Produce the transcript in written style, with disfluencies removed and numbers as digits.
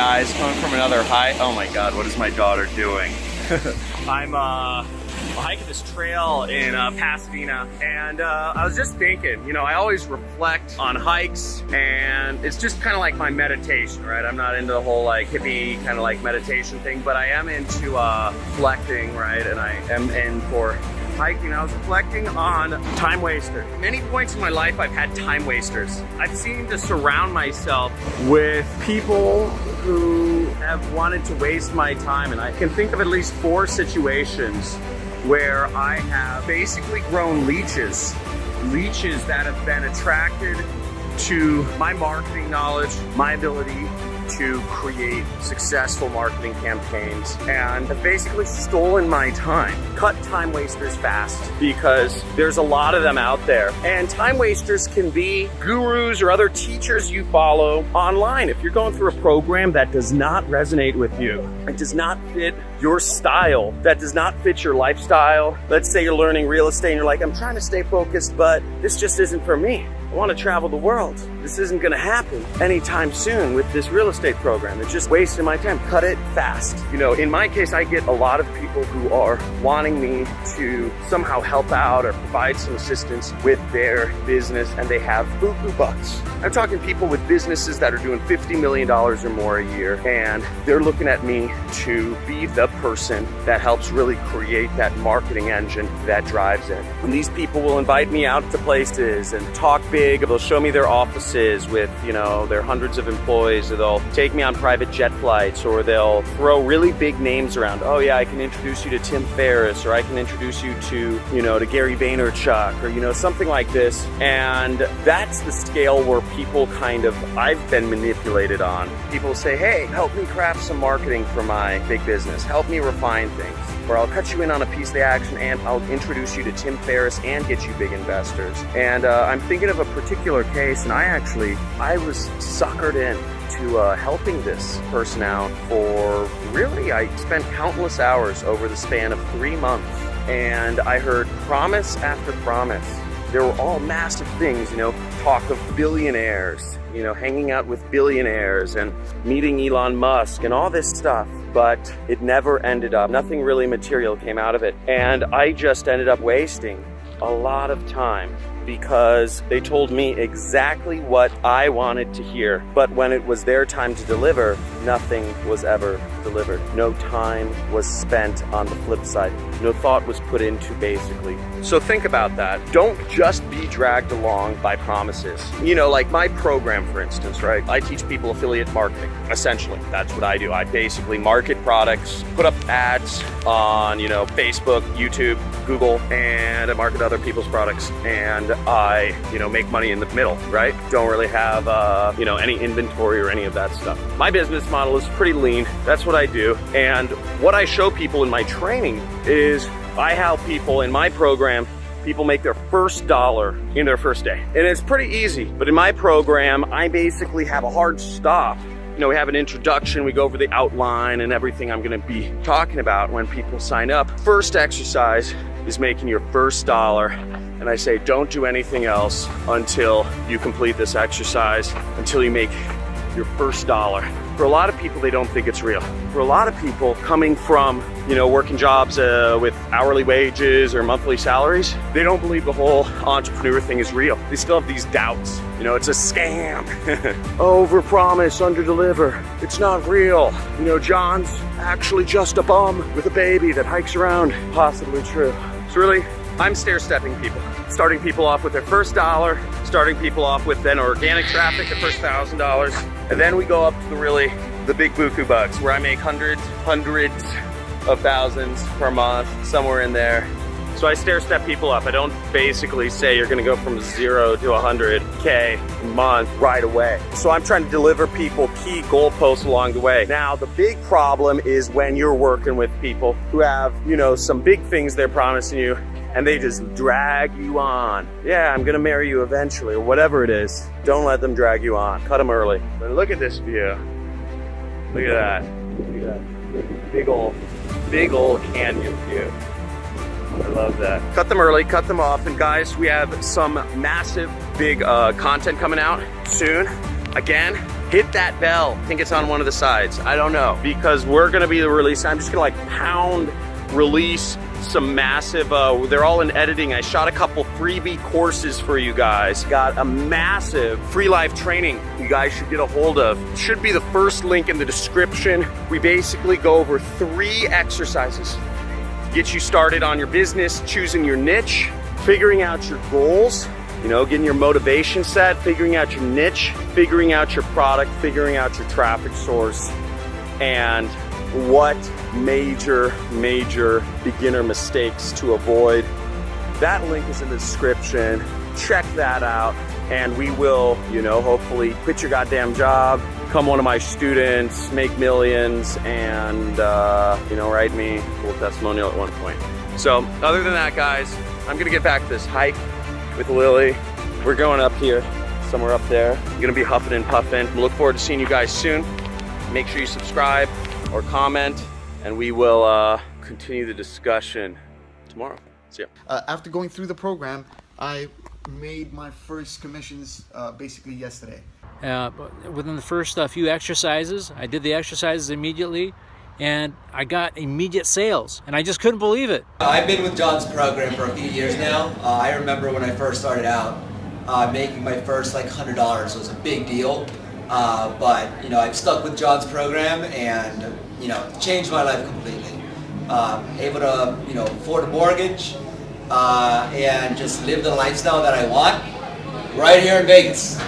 guys, coming from another hike. Oh my God, what is my daughter doing? I'm hiking this trail in Pasadena, and I was just thinking, you know, I always reflect on hikes, and it's just kind of like my meditation, right? I'm not into the whole like hippie kind of like meditation thing, but I am into reflecting, right? And I am in for hiking. I was reflecting on time wasters. Many points in my life I've had time wasters. I've seemed to surround myself with people who have wanted to waste my time, and I can think of at least 4 situations where I have basically grown leeches that have been attracted to my marketing knowledge, my ability to create successful marketing campaigns, and have basically stolen my time. Cut time wasters fast, because there's a lot of them out there. And time wasters can be gurus or other teachers you follow online. If you're going through a program that does not resonate with you, it does not fit your style, that does not fit your lifestyle. Let's say you're learning real estate and you're like, I'm trying to stay focused, but this just isn't for me. I want to travel the world. This isn't going to happen anytime soon with this real estate program. It's just wasting my time. Cut it fast. You know, in my case, I get a lot of people who are wanting me to somehow help out or provide some assistance with their business, and they have buku bucks. I'm talking people with businesses that are doing $50 million or more a year, and they're looking at me to be the person that helps really create that marketing engine that drives it. And these people will invite me out to places and talk big. They'll show me their offices with, you know, their hundreds of employees, or they'll take me on private jet flights, or they'll throw really big names around. Oh yeah, I can introduce you to Tim Ferriss, or I can introduce you to, you know, to Gary Vaynerchuk, or, you know, something like this. And that's the scale where people kind of, I've been manipulated on. People say, hey, help me craft some marketing for my big business. Help me refine things. Or I'll cut you in on a piece of the action, and I'll introduce you to Tim Ferriss and get you big investors. And I'm thinking of a particular case, and I was suckered in to helping this person out for really, I spent countless hours over the span of 3 months, and I heard promise after promise. There were all massive things, you know, talk of billionaires, you know, hanging out with billionaires and meeting Elon Musk and all this stuff. But it never ended up. Nothing really material came out of it. And I just ended up wasting a lot of time, because they told me exactly what I wanted to hear. But when it was their time to deliver, nothing was ever delivered. No time was spent on the flip side. No thought was put into, basically. So think about that. Don't just be dragged along by promises. You know, like my program, for instance, right? I teach people affiliate marketing. Essentially, that's what I do. I basically market products, put up ads on, you know, Facebook, YouTube, Google, and I market other people's products. And I, you know, make money in the middle, right? Don't really have, you know, any inventory or any of that stuff. My business model is pretty lean. That's what I do. And what I show people in my training is I help people in my program, people make their first dollar in their first day. And it's pretty easy. But in my program, I basically have a hard stop. You know, we have an introduction, we go over the outline and everything I'm gonna be talking about when people sign up. First exercise is making your first dollar. And I say, don't do anything else until you complete this exercise, until you make your first dollar. For a lot of people, they don't think it's real. For a lot of people coming from, you know, working jobs with hourly wages or monthly salaries, they don't believe the whole entrepreneur thing is real. They still have these doubts. You know, it's a scam. Overpromise, underdeliver. It's not real. You know, John's actually just a bum with a baby that hikes around. Possibly true. So really, I'm stair-stepping people. Starting people off with their first dollar, starting people off with then organic traffic, the first $1,000. And then we go up to the big buku bucks, where I make hundreds of thousands per month, somewhere in there. So I stair-step people up. I don't basically say you're gonna go from 0 to 100K a month right away. So I'm trying to deliver people key goalposts along the way. Now, the big problem is when you're working with people who have, you know, some big things they're promising you, and they just drag you on. Yeah, I'm gonna marry you eventually, or whatever it is. Don't let them drag you on. Cut them early. But look at this view. Look at that. Look at that. Big old canyon view. I love that. Cut them early, cut them off. And guys, we have some massive, big content coming out soon. Again, hit that bell. I think it's on one of the sides. I don't know, because we're gonna be the release. I'm just gonna like pound release some massive, they're all in editing. I shot a couple freebie courses for you guys. Got a massive free live training you guys should get a hold of. It should be the first link in the description. We basically go over 3 exercises to get you started on your business, choosing your niche, figuring out your goals, you know, getting your motivation set, figuring out your niche, figuring out your product, figuring out your traffic source, and what major beginner mistakes to avoid. That link is in the description. Check that out, and we will, you know, hopefully quit your goddamn job, become one of my students, make millions, and you know, write me a cool testimonial at one point. So other than that, guys, I'm gonna get back to this hike with Lily. We're going up here, somewhere up there. I'm gonna be huffing and puffing. Look forward to seeing you guys soon. Make sure you subscribe or comment, and we will continue the discussion tomorrow. See ya. After going through the program, I made my first commissions basically yesterday. Within the first few exercises, I did the exercises immediately, and I got immediate sales, and I just couldn't believe it. I've been with John's program for a few years now. I remember when I first started out, making my first like $100 was a big deal. But you know, I've stuck with John's program, and you know, changed my life completely. Able to, you know, afford a mortgage and just live the lifestyle that I want right here in Vegas.